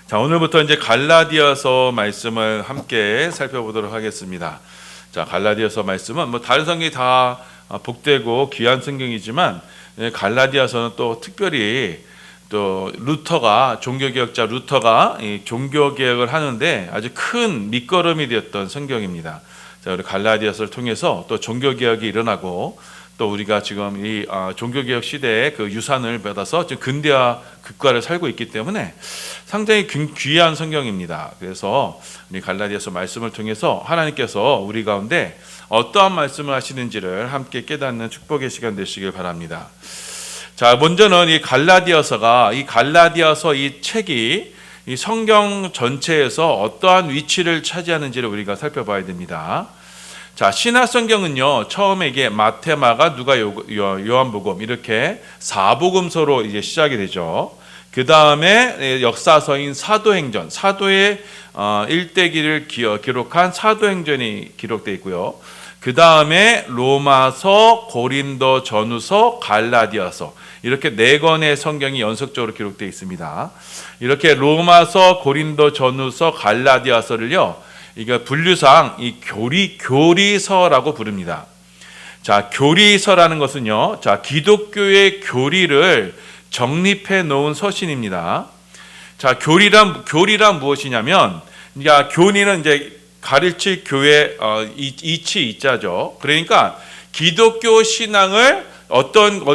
자, 오늘부터 이제 갈라디아서 말씀을 함께 살펴보도록 하겠습니다. 자, 갈라디아서 말씀은 뭐 다른 성경이 다 복되고 귀한 성경이지만 갈라디아서는 또 특별히 또 루터가 종교개혁자 루터가 이 종교개혁을 하는데 아주 큰 밑거름이 되었던 성경입니다. 자, 우리 갈라디아서를 통해서 또 종교개혁이 일어나고 또 우리가 지금 이 종교개혁 시대의 그 유산을 받아서 지금 근대화 국가를 살고 있기 때문에 상당히 귀한 성경입니다. 그래서 우리 갈라디아서 말씀을 통해서 하나님께서 우리 가운데 어떠한 말씀을 하시는지를 함께 깨닫는 축복의 시간 되시길 바랍니다. 자, 먼저는 이 갈라디아서 이 책이 이 성경 전체에서 어떠한 위치를 차지하는지를 우리가 살펴봐야 됩니다. 자, 신약 성경은요, 처음에 이게 마태, 마가, 누가, 요한복음 이렇게 4복음서로 이제 시작이 되죠. 그 다음에 역사서인 사도행전, 사도의 일대기를 기록한 사도행전이 기록되어 있고요. 그 다음에 로마서, 고린도 전후서, 갈라디아서 이렇게 4권의 성경이 연속적으로 기록되어 있습니다. 이렇게 로마서, 고린도 전후서, 갈라디아서를요, 이게 분류상 이 교리서라고 부릅니다. 자, 교리서라는 것은요, 자, 기독교의 교리를 정립해 놓은 서신입니다. 자, 교리란 무엇이냐면, 그러니까 교리는 이제 가르칠 교회 이자죠. 그러니까 기독교 신앙이 어떠한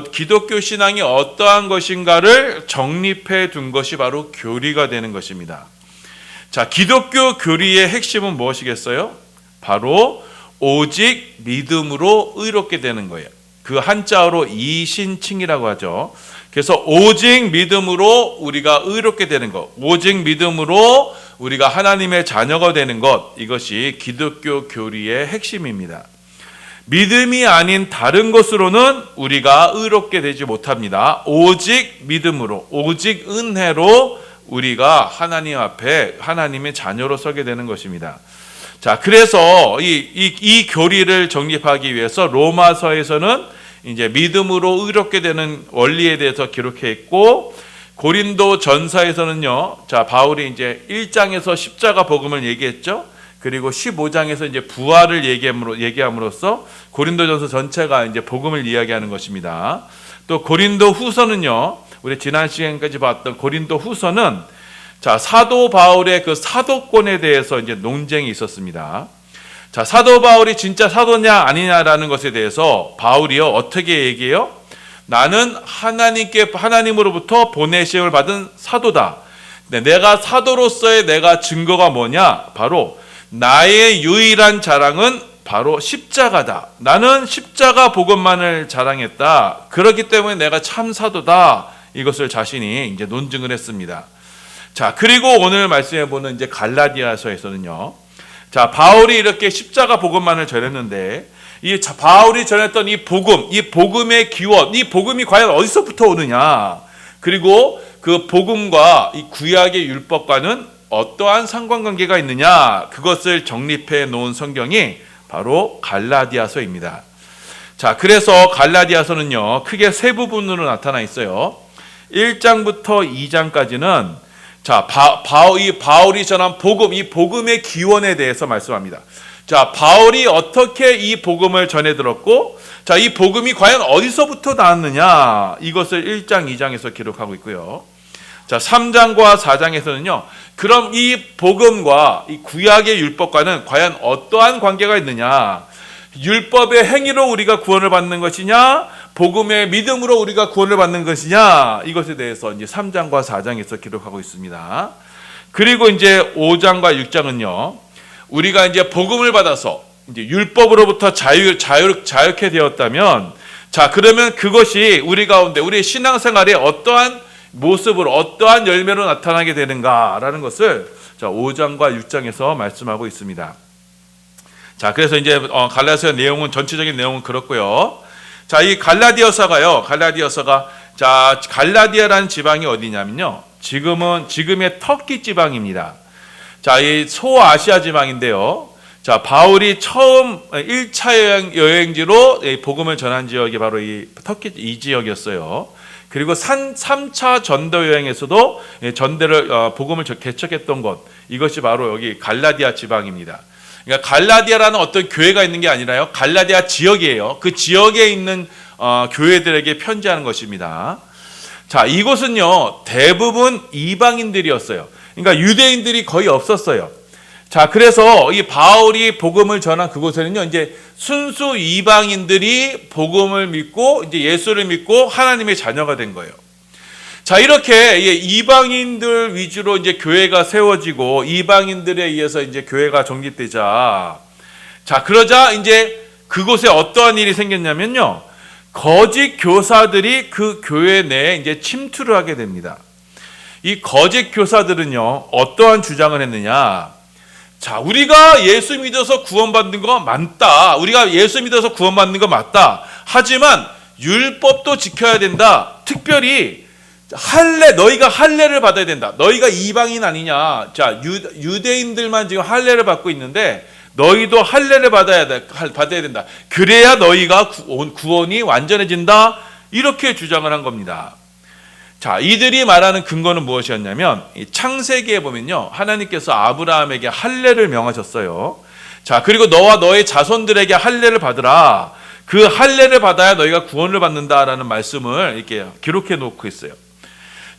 것인가를 정립해 둔 것이 바로 교리가 되는 것입니다. 자, 기독교 교리의 핵심은 무엇이겠어요? 바로 오직 믿음으로 의롭게 되는 거예요. 그 한자어로 이신칭이라고 하죠. 그래서 오직 믿음으로 우리가 의롭게 되는 것, 오직 믿음으로 우리가 하나님의 자녀가 되는 것, 이것이 기독교 교리의 핵심입니다. 믿음이 아닌 다른 것으로는 우리가 의롭게 되지 못합니다. 오직 믿음으로, 오직 은혜로 우리가 하나님 앞에 하나님의 자녀로 서게 되는 것입니다. 자, 그래서 이 교리를 정립하기 위해서 로마서에서는 이제 믿음으로 의롭게 되는 원리에 대해서 기록해 있고, 고린도 전서에서는요, 자, 바울이 이제 1장에서 십자가 복음을 얘기했죠. 그리고 15장에서 이제 부활을 얘기함으로써 고린도 전서 전체가 이제 복음을 이야기하는 것입니다. 또 고린도 후서는요, 우리 지난 시간까지 봤던 고린도 후서는 자, 사도 바울의 그 사도권에 대해서 이제 논쟁이 있었습니다. 자, 사도 바울이 진짜 사도냐 아니냐라는 것에 대해서 바울이요, 어떻게 얘기해요? 나는 하나님으로부터 보내심을 받은 사도다. 내가 사도로서의 내가 증거가 뭐냐? 바로 나의 유일한 자랑은 바로 십자가다. 나는 십자가 복음만을 자랑했다. 그렇기 때문에 내가 참 사도다. 이것을 자신이 이제 논증을 했습니다. 자, 그리고 오늘 말씀해 보는 이제 갈라디아서에서는요, 자, 바울이 이렇게 십자가 복음만을 전했는데, 바울이 전했던 이 복음의 기원, 이 복음이 과연 어디서부터 오느냐? 그리고 그 복음과 이 구약의 율법과는 어떠한 상관관계가 있느냐? 그것을 정립해 놓은 성경이 바로 갈라디아서입니다. 자, 그래서 갈라디아서는요, 크게 세 부분으로 나타나 있어요. 1장부터 2장까지는 자, 바울이 전한 복음, 이 복음의 기원에 대해서 말씀합니다. 자, 바울이 어떻게 이 복음을 전해 들었고, 자, 이 복음이 과연 어디서부터 나왔느냐, 이것을 1장, 2장에서 기록하고 있고요. 자, 3장과 4장에서는요, 그럼 이 복음과 이 구약의 율법과는 과연 어떠한 관계가 있느냐, 율법의 행위로 우리가 구원을 받는 것이냐, 복음의 믿음으로 우리가 구원을 받는 것이냐, 이것에 대해서 이제 3장과 4장에서 기록하고 있습니다. 그리고 이제 5장과 6장은요, 우리가 이제 복음을 받아서 이제 율법으로부터 자유케 되었다면, 자, 그러면 그것이 우리 가운데 우리의 신앙생활에 어떠한 모습으로, 어떠한 열매로 나타나게 되는가라는 것을 자, 5장과 6장에서 말씀하고 있습니다. 자, 그래서 이제 갈라디아서 내용은, 전체적인 내용은 그렇고요. 자, 이 갈라디아서가 자, 갈라디아라는 지방이 어디냐면요, 지금의 터키 지방입니다. 자, 이 소아시아 지방인데요. 자, 바울이 처음 1차 여행지로 복음을 전한 지역이 바로 이 터키 이 지역이었어요. 그리고 3차 전도 여행에서도 전대를 복음을 개척했던 곳, 이것이 바로 여기 갈라디아 지방입니다. 그러니까 갈라디아라는 어떤 교회가 있는 게 아니라요, 갈라디아 지역이에요. 그 지역에 있는 교회들에게 편지하는 것입니다. 자, 이곳은요 대부분 이방인들이었어요. 그러니까 유대인들이 거의 없었어요. 자, 그래서 이 바울이 복음을 전한 그곳에는요, 이제 순수 이방인들이 복음을 믿고 이제 예수를 믿고 하나님의 자녀가 된 거예요. 자, 이렇게 이방인들 위주로 이제 교회가 세워지고 이방인들에 의해서 이제 교회가 정립되자, 자, 그러자 이제 그곳에 어떠한 일이 생겼냐면요, 거짓 교사들이 그 교회 내에 이제 침투를 하게 됩니다. 이 거짓 교사들은요, 어떠한 주장을 했느냐? 자, 우리가 예수 믿어서 구원받는 거 맞다. 우리가 예수 믿어서 구원받는 거 맞다. 하지만 율법도 지켜야 된다. 특별히 너희가 할례를 받아야 된다. 너희가 이방인 아니냐? 자, 유대인들만 지금 할례를 받고 있는데 너희도 할례를 받아야 된다. 그래야 너희가 구원이 완전해진다. 이렇게 주장을 한 겁니다. 자, 이들이 말하는 근거는 무엇이었냐면, 창세기에 보면요, 하나님께서 아브라함에게 할례를 명하셨어요. 자, 그리고 너와 너의 자손들에게 할례를 받으라. 그 할례를 받아야 너희가 구원을 받는다라는 말씀을 이렇게 기록해 놓고 있어요.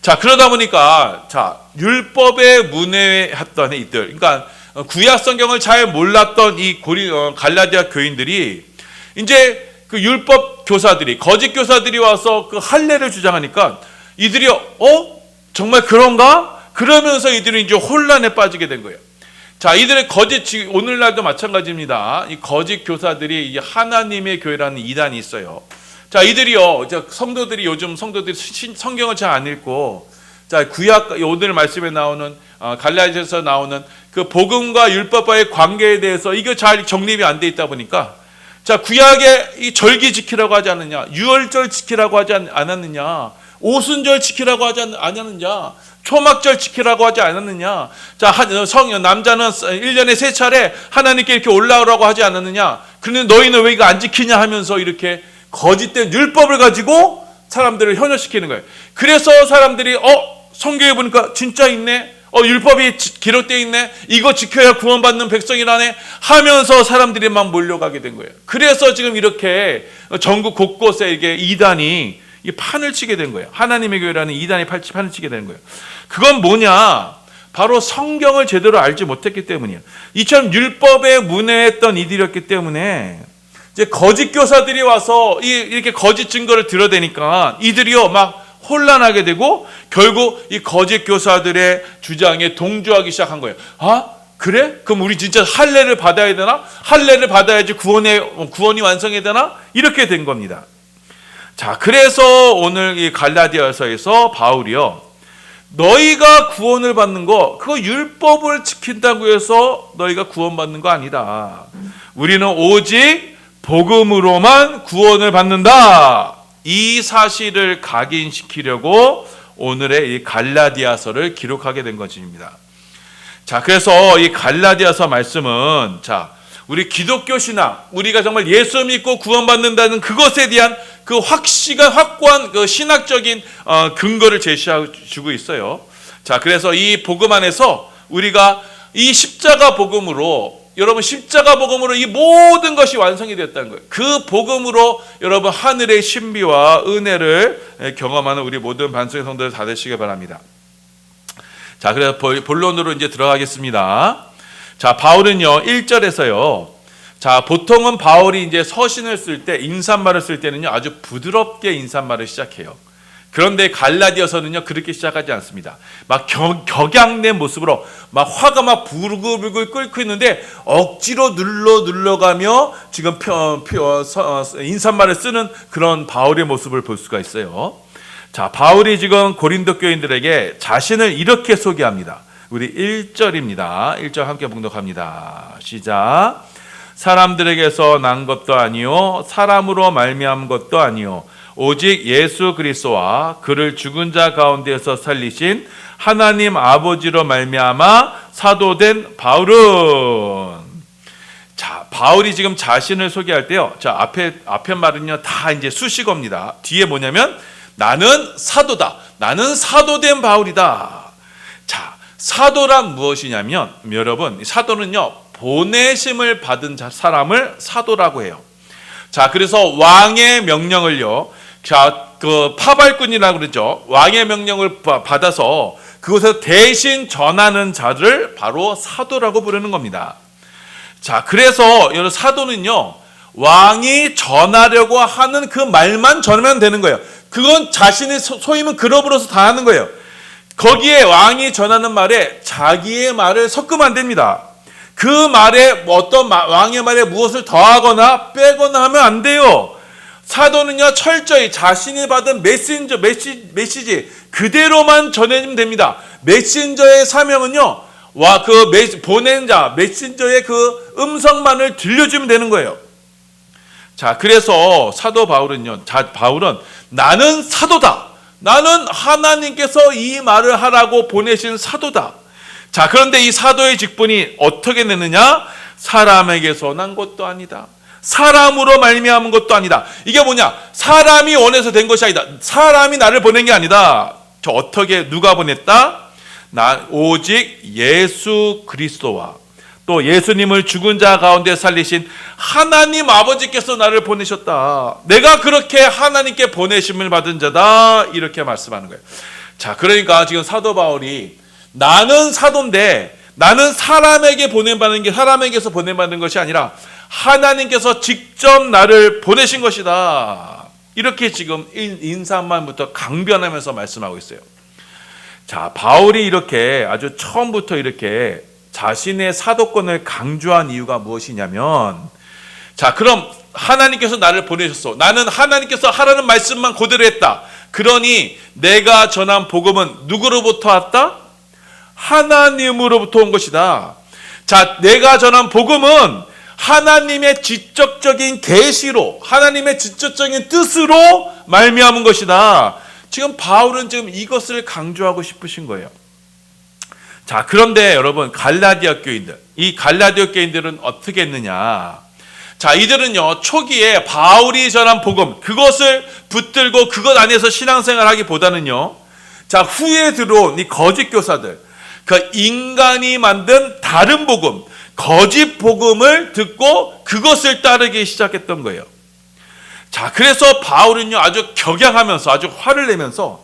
자, 그러다 보니까 자, 율법에 문외했던 이들, 그러니까 구약 성경을 잘 몰랐던 이 갈라디아 교인들이 이제 그 율법 교사들이, 거짓 교사들이 와서 그 할례를 주장하니까 이들이 정말 그런가? 그러면서 이들이 이제 혼란에 빠지게 된 거예요. 자, 이들의 오늘날도 마찬가지입니다. 이 거짓 교사들이 하나님의 교회라는 이단이 있어요. 자, 이들이요, 요즘 성도들이 성경을 잘 안 읽고, 자, 구약 오늘 말씀에 나오는 갈라디아에서 나오는 그 복음과 율법과의 관계에 대해서 이거 잘 정립이 안 돼 있다 보니까, 자, 구약에 이 절기 지키라고 하지 않느냐, 유월절 지키라고 하지 않았느냐, 오순절 지키라고 하지 않았느냐, 초막절 지키라고 하지 않았느냐, 자, 남자는 1년에 3차례 하나님께 이렇게 올라오라고 하지 않았느냐, 그런데 너희는 왜 이거 안 지키냐 하면서 이렇게 거짓된 율법을 가지고 사람들을 현혹시키는 거예요. 그래서 사람들이 성경에 보니까 진짜 있네, 율법이 기록되어 있네, 이거 지켜야 구원받는 백성이라네 하면서 사람들이 막 몰려가게 된 거예요. 그래서 지금 이렇게 전국 곳곳에 이게 이단이 판을 치게 된 거예요. 하나님의 교회라는 이단이 판을 치게 되는 거예요. 그건 뭐냐? 바로 성경을 제대로 알지 못했기 때문이에요. 이처럼 율법에 문외했던 이들이었기 때문에 이제 거짓 교사들이 와서 이렇게 거짓 증거를 드러대니까 이들이요 막 혼란하게 되고 결국 이 거짓 교사들의 주장에 동조하기 시작한 거예요. 아, 그래? 그럼 우리 진짜 할례를 받아야 되나? 할례를 받아야지 구원이 완성해야 되나? 이렇게 된 겁니다. 자, 그래서 오늘 이 갈라디아서에서 바울이요, 너희가 구원을 받는 거, 그거 율법을 지킨다고 해서 너희가 구원받는 거 아니다. 우리는 오직 복음으로만 구원을 받는다. 이 사실을 각인시키려고 오늘의 이 갈라디아서를 기록하게 된 것입니다. 자, 그래서 이 갈라디아서 말씀은, 자, 우리 기독교 신앙, 우리가 정말 예수 믿고 구원받는다는 그것에 대한 그 확고한 그 신학적인 근거를 제시해주고 있어요. 자, 그래서 이 복음 안에서 우리가 이 십자가 복음으로, 여러분 십자가 복음으로 이 모든 것이 완성이 됐다는 거예요. 그 복음으로 여러분 하늘의 신비와 은혜를 경험하는 우리 모든 반석의 성도들 다 되시길 바랍니다. 자, 그래서 본론으로 이제 들어가겠습니다. 자, 바울은요 1절에서요, 자, 보통은 바울이 이제 서신을 쓸 때, 인사말을 쓸 때는요 아주 부드럽게 인사말을 시작해요. 그런데 갈라디아서는요 그렇게 시작하지 않습니다. 막 격양된 모습으로 막 화가 막 부글부글 끓고 있는데 억지로 눌러가며 지금 인사말을 쓰는 그런 바울의 모습을 볼 수가 있어요. 자, 바울이 지금 고린도 교인들에게 자신을 이렇게 소개합니다. 우리 1절입니다. 1절 함께 봉독합니다. 시작. 사람들에게서 난 것도 아니요 사람으로 말미암은 것도 아니요 오직 예수 그리스도와 그를 죽은 자 가운데서 살리신 하나님 아버지로 말미암아 사도된 바울은. 자, 바울이 지금 자신을 소개할 때요, 자, 앞에 말은요 다 이제 수식어입니다. 뒤에 뭐냐면 나는 사도다. 나는 사도된 바울이다. 자, 사도란 무엇이냐면 여러분, 사도는요 보내심을 받은 사람을 사도라고 해요. 자, 그래서 왕의 명령을요, 자, 그 파발꾼이라고 그러죠. 왕의 명령을 받아서 그곳에서 대신 전하는 자를 바로 사도라고 부르는 겁니다. 자, 그래서 여러분 사도는요, 왕이 전하려고 하는 그 말만 전하면 되는 거예요. 그건 자신의 소임은 그룹으로서 다 하는 거예요. 거기에 왕이 전하는 말에 자기의 말을 섞으면 안 됩니다. 그 말에 어떤 왕의 말에 무엇을 더하거나 빼거나 하면 안 돼요. 사도는요 철저히 자신이 받은 메시지 그대로만 전해주면 됩니다. 메신저의 사명은요, 보낸 자 메신저의 그 음성만을 들려주면 되는 거예요. 자, 그래서 사도 바울은 나는 사도다. 나는 하나님께서 이 말을 하라고 보내신 사도다. 자, 그런데 이 사도의 직분이 어떻게 되느냐? 사람에게서 난 것도 아니다. 사람으로 말미암은 것도 아니다. 이게 뭐냐? 사람이 원해서 된 것이 아니다. 사람이 나를 보낸 게 아니다. 저 어떻게 누가 보냈다? 오직 예수 그리스도와 또 예수님을 죽은 자 가운데 살리신 하나님 아버지께서 나를 보내셨다. 내가 그렇게 하나님께 보내심을 받은 자다. 이렇게 말씀하는 거예요. 자, 그러니까 지금 사도 바울이 나는 사도인데 나는 사람에게서 보내받는 것이 아니라 하나님께서 직접 나를 보내신 것이다. 이렇게 지금 인사말부터 강변하면서 말씀하고 있어요. 자, 바울이 이렇게 아주 처음부터 이렇게 자신의 사도권을 강조한 이유가 무엇이냐면, 자, 그럼 하나님께서 나를 보내셨어. 나는 하나님께서 하라는 말씀만 그대로 했다. 그러니 내가 전한 복음은 누구로부터 왔다? 하나님으로부터 온 것이다. 자, 내가 전한 복음은 하나님의 지적적인 계시로, 하나님의 지적적인 뜻으로 말미암은 것이다. 지금 바울은 지금 이것을 강조하고 싶으신 거예요. 자, 그런데 여러분, 갈라디아 교인들, 이 갈라디아 교인들은 어떻게 했느냐? 자, 이들은요 초기에 바울이 전한 복음 그것을 붙들고 그것 안에서 신앙생활하기보다는요, 자, 후에 들어온 이 거짓 교사들, 그 인간이 만든 다른 복음, 거짓 복음을 듣고 그것을 따르기 시작했던 거예요. 자, 그래서 바울은요 아주 격양하면서 아주 화를 내면서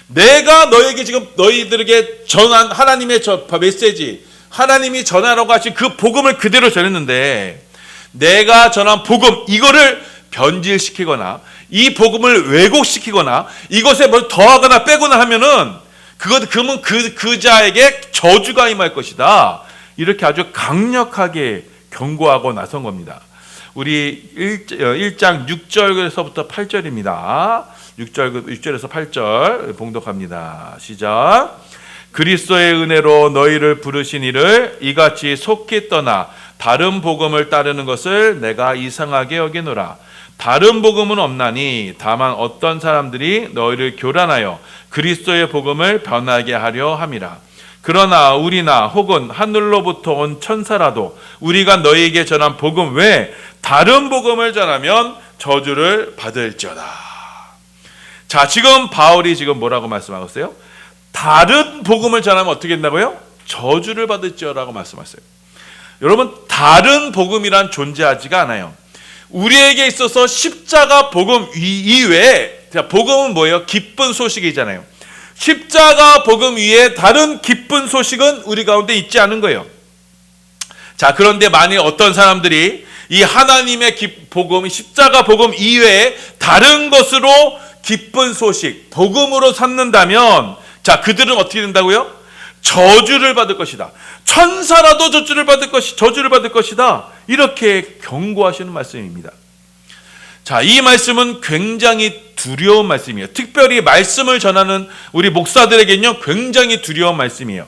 내가 너에게 지금 너희들에게 전한 하나님의 메시지, 하나님이 전하라고 하신 그 복음을 그대로 전했는데 내가 전한 복음 이거를 변질시키거나 이 복음을 왜곡시키거나 이것에 뭘 더하거나 빼거나 하면은 그러면 그 자에게 저주가 임할 것이다. 이렇게 아주 강력하게 경고하고 나선 겁니다. 우리 1장 6절에서부터 8절입니다. 6절에서 8절 봉독합니다. 시작. 그리스도의 은혜로 너희를 부르신 이를 이같이 속히 떠나 다른 복음을 따르는 것을 내가 이상하게 여기노라. 다른 복음은 없나니 다만 어떤 사람들이 너희를 교란하여 그리스도의 복음을 변하게 하려 함이라. 그러나 우리나 혹은 하늘로부터 온 천사라도 우리가 너희에게 전한 복음 외에 다른 복음을 전하면 저주를 받을지어다. 자, 지금 바울이 지금 뭐라고 말씀하고 있어요? 다른 복음을 전하면 어떻게 된다고요? 저주를 받을지어라고 말씀하셨어요. 여러분, 다른 복음이란 존재하지가 않아요. 우리에게 있어서 십자가 복음 이외에, 복음은 뭐예요? 기쁜 소식이잖아요. 십자가 복음 위에 다른 기쁜 소식은 우리 가운데 있지 않은 거예요. 자, 그런데 만일 어떤 사람들이 이 하나님의 복음, 십자가 복음 이외에 다른 것으로 기쁜 소식, 복음으로 삼는다면, 자, 그들은 어떻게 된다고요? 저주를 받을 것이다. 천사라도 저주를 받을 것이다. 이렇게 경고하시는 말씀입니다. 자, 이 말씀은 굉장히 두려운 말씀이에요. 특별히 말씀을 전하는 우리 목사들에게는요, 굉장히 두려운 말씀이에요.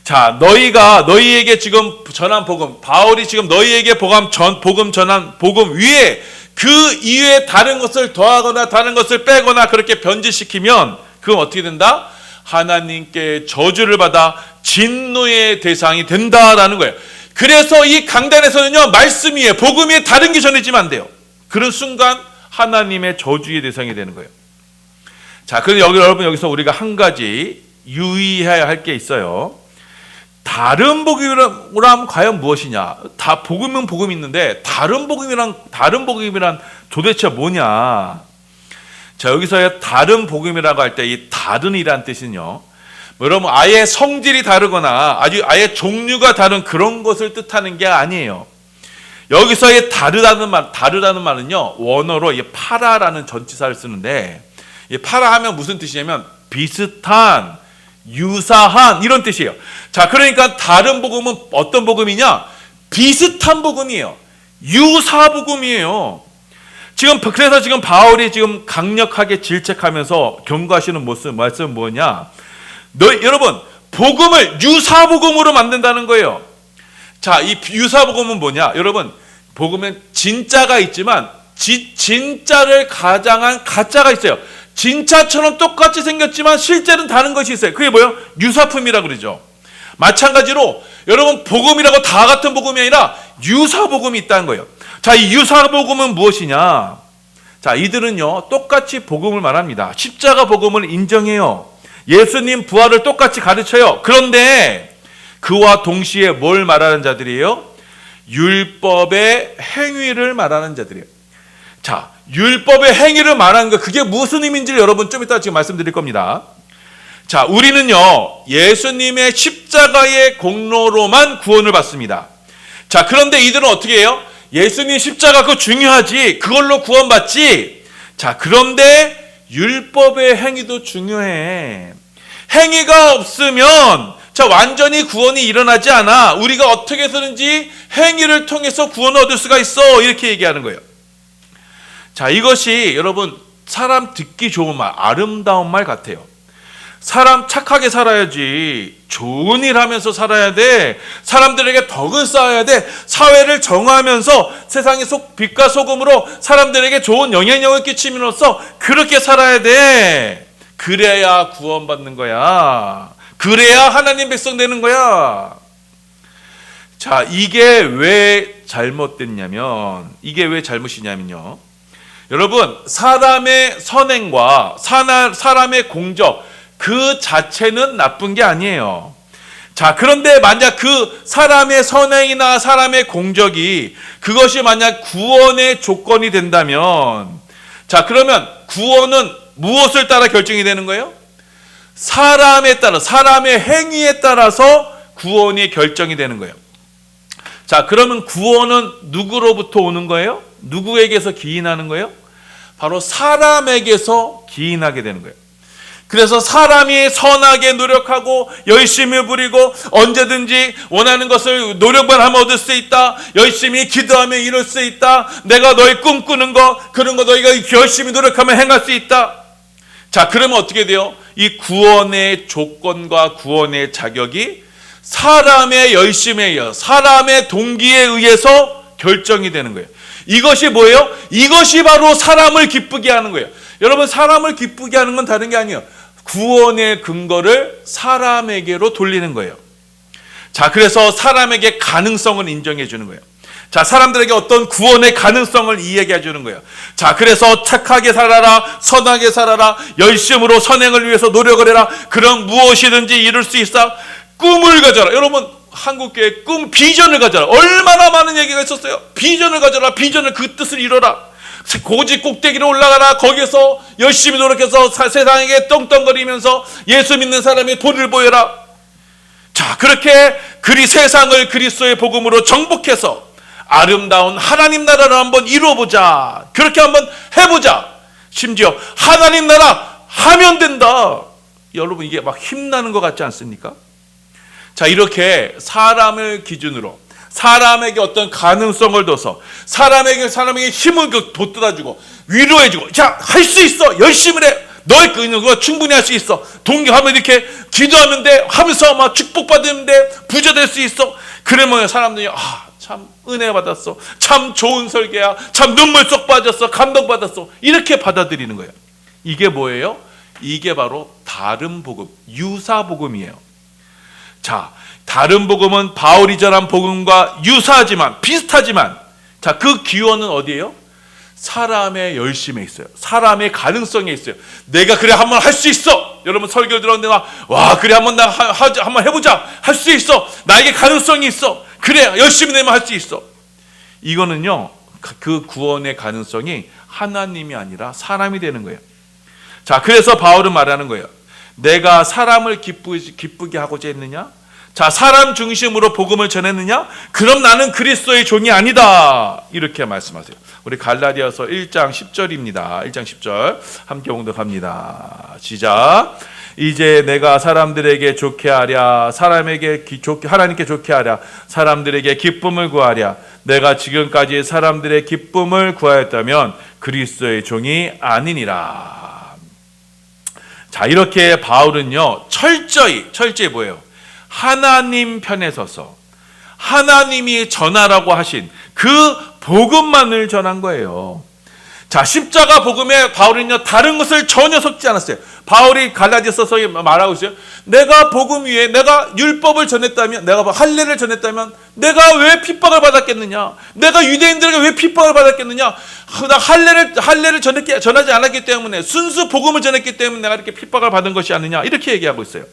자, 너희에게 지금 전한 복음, 바울이 지금 너희에게 전한 복음 위에 그 이외에 다른 것을 더하거나 다른 것을 빼거나 그렇게 변질시키면 그건 어떻게 된다? 하나님께 저주를 받아 진노의 대상이 된다라는 거예요. 그래서 이 강단에서는요, 말씀 위에 복음 위에 다른 게 전해지면 안 돼요. 그런 순간 하나님의 저주의 대상이 되는 거예요. 자, 그런데 여러분 여기서 우리가 한 가지 유의해야 할 게 있어요. 다른 복음이란 과연 무엇이냐? 다 복음은 복음이 있는데 다른 복음이란 도대체 뭐냐? 자, 여기서 다른 복음이라고 할 때 이 다른이란 뜻은요, 여러분 아예 성질이 다르거나 아예 종류가 다른 그런 것을 뜻하는 게 아니에요. 여기서의 다르다는 말은요, 원어로 파라라는 전치사를 쓰는데, 파라 하면 무슨 뜻이냐면 비슷한, 유사한 이런 뜻이에요. 자, 그러니까 다른 복음은 어떤 복음이냐? 비슷한 복음이에요. 유사 복음이에요. 그래서 지금 바울이 지금 강력하게 질책하면서 경고하시는 말씀은 뭐냐? 여러분, 복음을 유사 복음으로 만든다는 거예요. 자, 이 유사 복음은 뭐냐? 여러분, 복음은 진짜가 있지만 진짜를 가장한 가짜가 있어요. 진짜처럼 똑같이 생겼지만 실제는 다른 것이 있어요. 그게 뭐예요? 유사품이라고 그러죠. 마찬가지로 여러분, 복음이라고 다 같은 복음이 아니라 유사 복음이 있다는 거예요. 자, 이 유사 복음은 무엇이냐? 자, 이들은요 똑같이 복음을 말합니다. 십자가 복음을 인정해요. 예수님 부활을 똑같이 가르쳐요. 그런데 그와 동시에 뭘 말하는 자들이에요? 율법의 행위를 말하는 자들이에요. 자, 율법의 행위를 말하는 거, 그게 무슨 의미인지를 여러분 좀 이따 지금 말씀드릴 겁니다. 자, 우리는요 예수님의 십자가의 공로로만 구원을 받습니다. 자, 그런데 이들은 어떻게 해요? 예수님 십자가 그거 중요하지, 그걸로 구원받지. 자, 그런데 율법의 행위도 중요해. 행위가 없으면 완전히 구원이 일어나지 않아. 우리가 어떻게 해서든지 행위를 통해서 구원을 얻을 수가 있어, 이렇게 얘기하는 거예요. 자, 이것이 여러분 사람 듣기 좋은 말, 아름다운 말 같아요. 사람 착하게 살아야지, 좋은 일 하면서 살아야 돼, 사람들에게 덕을 쌓아야 돼, 사회를 정화하면서 세상의 빛과 소금으로 사람들에게 좋은 영향력을 끼치면서 그렇게 살아야 돼. 그래야 구원받는 거야. 그래야 하나님 백성 되는 거야. 자, 이게 왜 잘못됐냐면, 이게 왜 잘못이냐면요, 여러분 사람의 선행과 사람의 공적 그 자체는 나쁜 게 아니에요. 자, 그런데 만약 그 사람의 선행이나 사람의 공적이 그것이 만약 구원의 조건이 된다면, 자, 그러면 구원은 무엇을 따라 결정이 되는 거예요? 사람에 따라, 사람의 행위에 따라서 구원이 결정이 되는 거예요. 자, 그러면 구원은 누구로부터 오는 거예요? 누구에게서 기인하는 거예요? 바로 사람에게서 기인하게 되는 거예요. 그래서 사람이 선하게 노력하고 열심히 부리고 언제든지 원하는 것을 노력만 하면 얻을 수 있다, 열심히 기도하면 이룰 수 있다, 내가 너의 꿈꾸는 거, 그런 거 너희가 열심히 노력하면 행할 수 있다. 자, 그러면 어떻게 돼요? 이 구원의 조건과 구원의 자격이 사람의 열심에 의해, 사람의 동기에 의해서 결정이 되는 거예요. 이것이 뭐예요? 이것이 바로 사람을 기쁘게 하는 거예요. 여러분, 사람을 기쁘게 하는 건 다른 게 아니에요. 구원의 근거를 사람에게로 돌리는 거예요. 자, 그래서 사람에게 가능성을 인정해 주는 거예요. 자, 사람들에게 어떤 구원의 가능성을 이야기해 주는 거예요. 자, 그래서 착하게 살아라, 선하게 살아라, 열심으로 선행을 위해서 노력을 해라, 그럼 무엇이든지 이룰 수 있어. 꿈을 가져라. 여러분, 한국교회 꿈, 비전을 가져라. 얼마나 많은 얘기가 있었어요. 비전을 가져라. 비전을, 그 뜻을 이뤄라. 고지 꼭대기로 올라가라. 거기서 열심히 노력해서 세상에게 떵떵거리면서 예수 믿는 사람의 도를 보여라. 자, 그렇게 세상을 그리스도의 복음으로 정복해서 아름다운 하나님 나라를 한번 이루어보자. 그렇게 한번 해보자. 심지어 하나님 나라 하면 된다. 여러분, 이게 막 힘나는 것 같지 않습니까? 자, 이렇게 사람을 기준으로 사람에게 어떤 가능성을 둬서 사람에게 힘을 돋돋아주고 위로해주고, 자, 할 수 있어, 열심히 해, 너의 그거 충분히 할 수 있어, 동기하면 이렇게 기도하면 돼 하면서 막 축복받으면 돼, 부자 될 수 있어. 그러면 사람들이 참 은혜 받았어, 참 좋은 설계야, 참 눈물 쏙 빠졌어, 감동받았어, 이렇게 받아들이는 거예요. 이게 뭐예요? 이게 바로 다른 복음, 유사 복음이에요. 자, 다른 복음은 바울이 전한 복음과 유사하지만, 비슷하지만, 자, 그 기원은 어디예요? 사람의 열심에 있어요. 사람의 가능성에 있어요. 내가 그래 한번 할 수 있어. 여러분 설교 들었는데 와 그래 한번 한번 해보자. 할 수 있어. 나에게 가능성이 있어. 그래 열심히 내면 할 수 있어. 이거는요 그 구원의 가능성이 하나님이 아니라 사람이 되는 거예요. 자 그래서 바울은 말하는 거예요. 내가 사람을 기쁘게 하고자 했느냐? 자 사람 중심으로 복음을 전했느냐? 그럼 나는 그리스도의 종이 아니다. 이렇게 말씀하세요. 우리 갈라디아서 1장 10절입니다. 1장 10절 함께 봉독합니다. 시작. 이제 내가 사람들에게 좋게 하랴 하나님께 좋게 하랴 사람들에게 기쁨을 구하랴 내가 지금까지 사람들의 기쁨을 구하였다면 그리스도의 종이 아니니라. 자 이렇게 바울은요 철저히 뭐예요? 하나님 편에 서서 하나님이 전하라고 하신 그 복음만을 전한 거예요. 자 십자가 복음에 바울은요 다른 것을 전혀 섞지 않았어요. 바울이 갈라디아서서 말하고 있어요. 내가 복음 위에 내가 율법을 전했다면 내가 할례를 전했다면 내가 왜 핍박을 받았겠느냐? 내가 유대인들에게 왜 핍박을 받았겠느냐? 나 할례를 전하지 않았기 때문에 순수 복음을 전했기 때문에 내가 이렇게 핍박을 받은 것이 아니냐? 이렇게 얘기하고 있어요.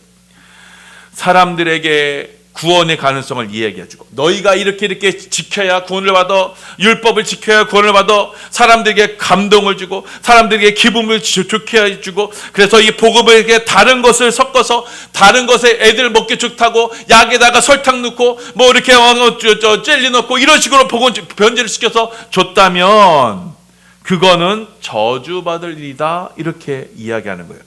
사람들에게 구원의 가능성을 이야기해주고 너희가 이렇게 지켜야 구원을 받아 율법을 지켜야 구원을 받아 사람들에게 감동을 주고 사람들에게 기쁨을 좋게 해주고 그래서 이 복음을 다른 것을 섞어서 다른 것에 애들 먹기 좋다고 약에다가 설탕 넣고 뭐 이렇게 젤리 넣고 이런 식으로 복음 변질을 시켜서 줬다면 그거는 저주받을 일이다 이렇게 이야기하는 거예요.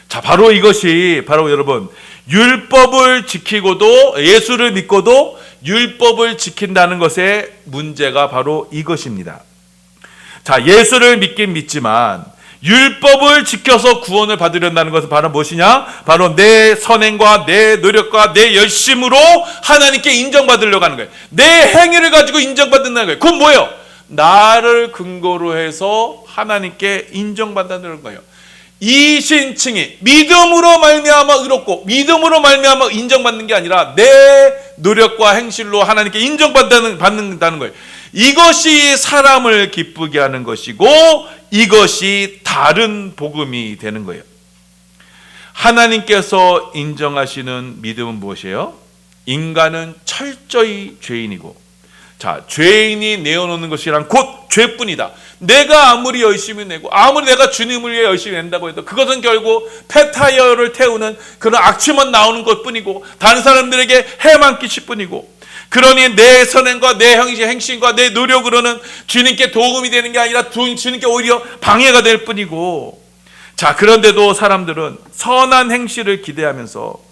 자 바로 이것이 바로 여러분 율법을 지키고도 예수를 믿고도 율법을 지킨다는 것의 문제가 바로 이것입니다. 자 예수를 믿긴 믿지만 율법을 지켜서 구원을 받으려는 것은 바로 무엇이냐? 바로 내 선행과 내 노력과 내 열심으로 하나님께 인정받으려고 하는 거예요. 내 행위를 가지고 인정받는다는 거예요. 그건 뭐예요? 나를 근거로 해서 하나님께 인정받는다는 거예요. 이신칭이 믿음으로 말미암아 의롭고 믿음으로 말미암아 인정받는 게 아니라 내 노력과 행실로 하나님께 인정받는다는 거예요. 이것이 사람을 기쁘게 하는 것이고 이것이 다른 복음이 되는 거예요. 하나님께서 인정하시는 믿음은 무엇이에요? 인간은 철저히 죄인이고 자 죄인이 내어놓는 것이란 곧 죄뿐이다. 내가 아무리 열심히 내고 아무리 내가 주님을 위해 열심히 낸다고 해도 그것은 결국 폐타이어를 태우는 그런 악취만 나오는 것뿐이고 다른 사람들에게 해만 끼칠 뿐이고 그러니 내 선행과 내 행실과 내 노력으로는 주님께 도움이 되는 게 아니라 주님께 오히려 방해가 될 뿐이고 자 그런데도 사람들은 선한 행실을 기대하면서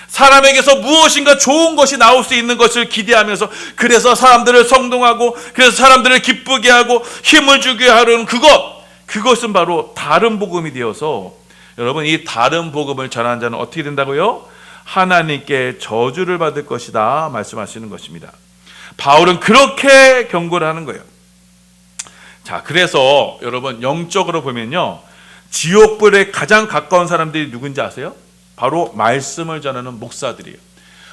사람에게서 무엇인가 좋은 것이 나올 수 있는 것을 기대하면서 그래서 사람들을 성동하고 그래서 사람들을 기쁘게 하고 힘을 주게 하려는 그것은 바로 다른 복음이 되어서 여러분 이 다른 복음을 전하는 자는 어떻게 된다고요? 하나님께 저주를 받을 것이다 말씀하시는 것입니다. 바울은 그렇게 경고를 하는 거예요. 자 그래서 여러분 영적으로 보면요 지옥불에 가장 가까운 사람들이 누군지 아세요? 바로 말씀을 전하는 목사들이에요.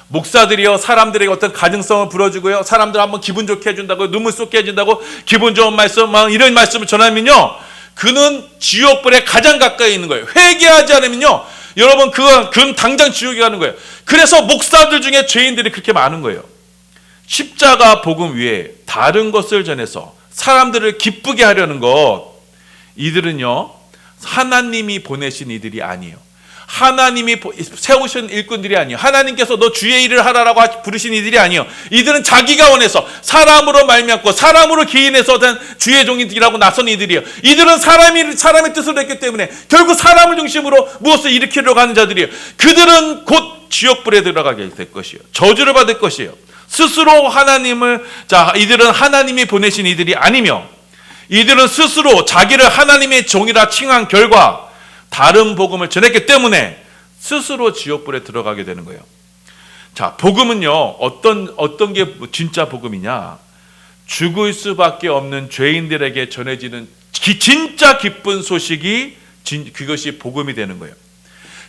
목사들이요 사람들에게 어떤 가능성을 불어주고요 사람들 한번 기분 좋게 해준다고 눈물 쏟게 해준다고 기분 좋은 말씀 이런 말씀을 전하면요 그는 지옥불에 가장 가까이 있는 거예요. 회개하지 않으면요 여러분 그건 당장 지옥에 가는 거예요. 그래서 목사들 중에 죄인들이 그렇게 많은 거예요. 십자가 복음 위에 다른 것을 전해서 사람들을 기쁘게 하려는 것 이들은요 하나님이 보내신 이들이 아니에요. 하나님이 세우신 일꾼들이 아니에요. 하나님께서 너 주의 일을 하라라고 부르신 이들이 아니에요. 이들은 자기가 원해서 사람으로 말미암고 사람으로 기인해서 된 주의 종이라고 나선 이들이에요. 이들은 사람의 뜻으로 했기 때문에 결국 사람을 중심으로 무엇을 일으키려고 하는 자들이에요. 그들은 곧 지옥불에 들어가게 될 것이에요. 저주를 받을 것이에요. 스스로 이들은 하나님이 보내신 이들이 아니며 이들은 스스로 자기를 하나님의 종이라 칭한 결과 다른 복음을 전했기 때문에 스스로 지옥불에 들어가게 되는 거예요. 자, 복음은요 어떤 게 진짜 복음이냐? 죽을 수밖에 없는 죄인들에게 전해지는 진짜 기쁜 소식이 그것이 복음이 되는 거예요.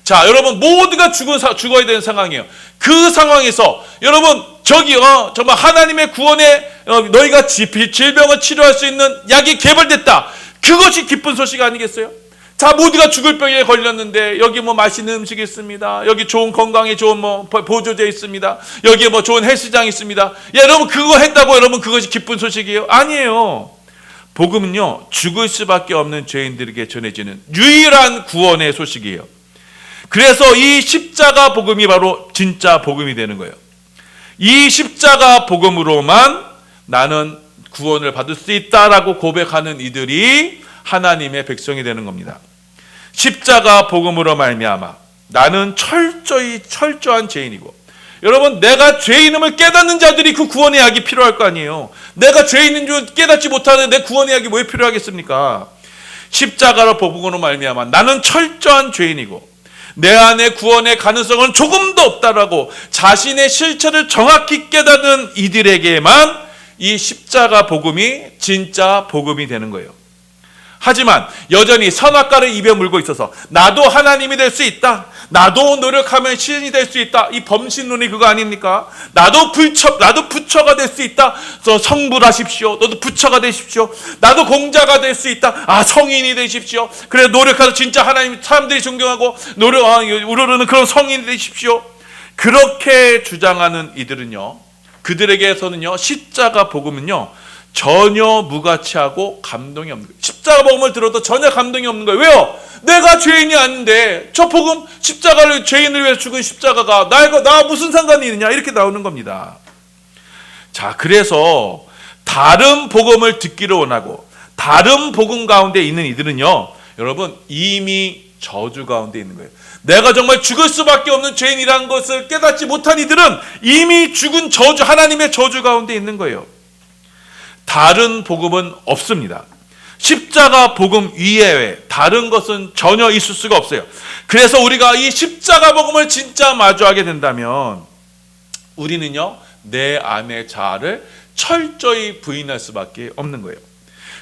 자, 여러분 모두가 죽어야 되는 상황이에요. 그 상황에서 여러분 정말 하나님의 구원의 너희가 질병을 치료할 수 있는 약이 개발됐다. 그것이 기쁜 소식 아니겠어요? 자, 모두가 죽을 병에 걸렸는데 여기 뭐 맛있는 음식이 있습니다. 여기 좋은 건강에 좋은 뭐 보조제 있습니다. 여기에 뭐 좋은 헬스장이 있습니다. 여러분 그거 했다고 여러분 그것이 기쁜 소식이에요? 아니에요. 복음은요, 죽을 수밖에 없는 죄인들에게 전해지는 유일한 구원의 소식이에요. 그래서 이 십자가 복음이 바로 진짜 복음이 되는 거예요. 이 십자가 복음으로만 나는 구원을 받을 수 있다라고 고백하는 이들이 하나님의 백성이 되는 겁니다. 십자가 복음으로 말미암아 나는 철저한 죄인이고, 여러분 내가 죄인임을 깨닫는 자들이 그 구원의 약이 필요할 거 아니에요. 내가 죄인인 줄 깨닫지 못하는 내 구원의 약이 왜 필요하겠습니까? 십자가로 복음으로 말미암아 나는 철저한 죄인이고 내 안에 구원의 가능성은 조금도 없다라고 자신의 실체를 정확히 깨닫는 이들에게만 이 십자가 복음이 진짜 복음이 되는 거예요. 하지만 여전히 선악과를 입에 물고 있어서 나도 하나님이 될 수 있다, 나도 노력하면 신이 될 수 있다, 이 범신론이 그거 아닙니까? 나도 부처가 될 수 있다, 성불하십시오, 너도 부처가 되십시오, 나도 공자가 될 수 있다, 성인이 되십시오, 그래 노력해서 진짜 하나님 사람들이 존경하고 우러르는 그런 성인이 되십시오. 그렇게 주장하는 이들은요, 그들에게서는요 십자가 복음은요 전혀 무가치하고 감동이 없는 거예요. 십자가 복음을 들어도 전혀 감동이 없는 거예요. 왜요? 내가 죄인이 아닌데 저 복음, 십자가를 죄인을 위해 죽은 십자가가 나 무슨 상관이 있느냐, 이렇게 나오는 겁니다. 자, 그래서 다른 복음을 듣기를 원하고 다른 복음 가운데 있는 이들은요, 여러분 이미 저주 가운데 있는 거예요. 내가 정말 죽을 수밖에 없는 죄인이라는 것을 깨닫지 못한 이들은 이미 죽은 저주, 하나님의 저주 가운데 있는 거예요. 다른 복음은 없습니다. 십자가 복음 이외에 다른 것은 전혀 있을 수가 없어요. 그래서 우리가 이 십자가 복음을 진짜 마주하게 된다면 우리는요 내 안의 자아를 철저히 부인할 수밖에 없는 거예요.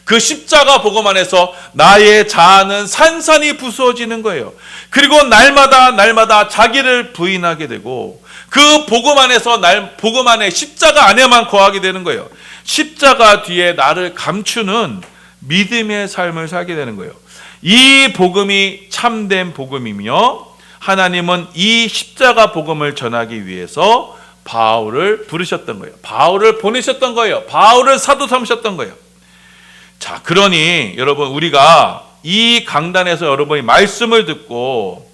그 십자가 복음 안에서 나의 자아는 산산이 부수어지는 거예요. 그리고 날마다 자기를 부인하게 되고 그 복음 안에서 복음 안에 십자가 안에만 거하게 되는 거예요. 십자가 뒤에 나를 감추는 믿음의 삶을 살게 되는 거예요. 이 복음이 참된 복음이며 하나님은 이 십자가 복음을 전하기 위해서 바울을 부르셨던 거예요. 바울을 보내셨던 거예요. 바울을 사도 삼으셨던 거예요. 자, 그러니 여러분 우리가 이 강단에서 여러분이 말씀을 듣고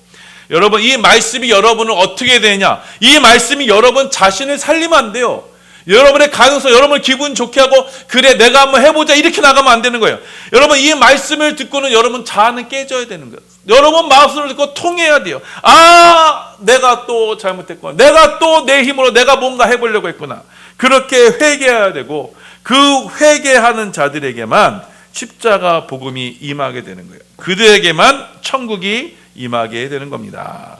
여러분 이 말씀이 여러분을 어떻게 되냐, 이 말씀이 여러분 자신을 살리면 안 돼요. 여러분의 가능성, 여러분을 기분 좋게 하고 그래 내가 한번 해보자 이렇게 나가면 안 되는 거예요. 여러분 이 말씀을 듣고는 여러분 자아는 깨져야 되는 거예요. 여러분 마음을 듣고 통해야 돼요. 내가 또 잘못했구나, 내가 또 내 힘으로 내가 뭔가 해보려고 했구나, 그렇게 회개해야 되고 그 회개하는 자들에게만 십자가 복음이 임하게 되는 거예요. 그들에게만 천국이 임하게 되는 겁니다.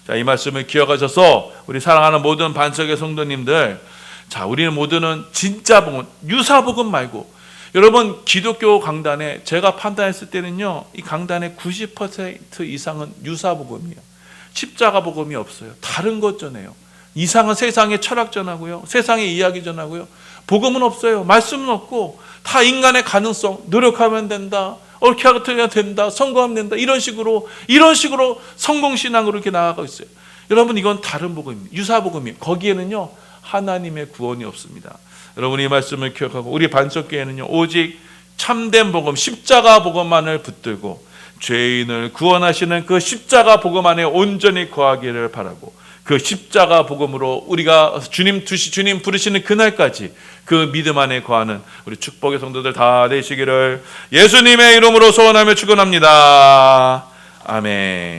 자, 이 말씀을 기억하셔서 우리 사랑하는 모든 반석의 성도님들, 자, 우리는 모두는 진짜 복음, 유사 복음 말고, 여러분 기독교 강단에 제가 판단했을 때는요 이 강단의 90% 이상은 유사 복음이에요. 십자가 복음이 없어요. 다른 것 전해요. 이상은 세상의 철학 전하고요, 세상의 이야기 전하고요. 복음은 없어요. 말씀은 없고 다 인간의 가능성, 노력하면 된다, 옳게 하면 된다, 성공하면 된다, 이런 식으로 성공신앙으로 이렇게 나아가고 있어요. 여러분 이건 다른 복음입니다. 유사 복음이에요. 거기에는요 하나님의 구원이 없습니다. 여러분 이 말씀을 기억하고 우리 반석교회는요 오직 참된 복음, 십자가 복음만을 붙들고 죄인을 구원하시는 그 십자가 복음 안에 온전히 거하기를 바라고, 그 십자가 복음으로 우리가 주님 부르시는 그날까지 그 믿음 안에 거하는 우리 축복의 성도들 다 되시기를 예수님의 이름으로 소원하며 축원합니다. 아멘.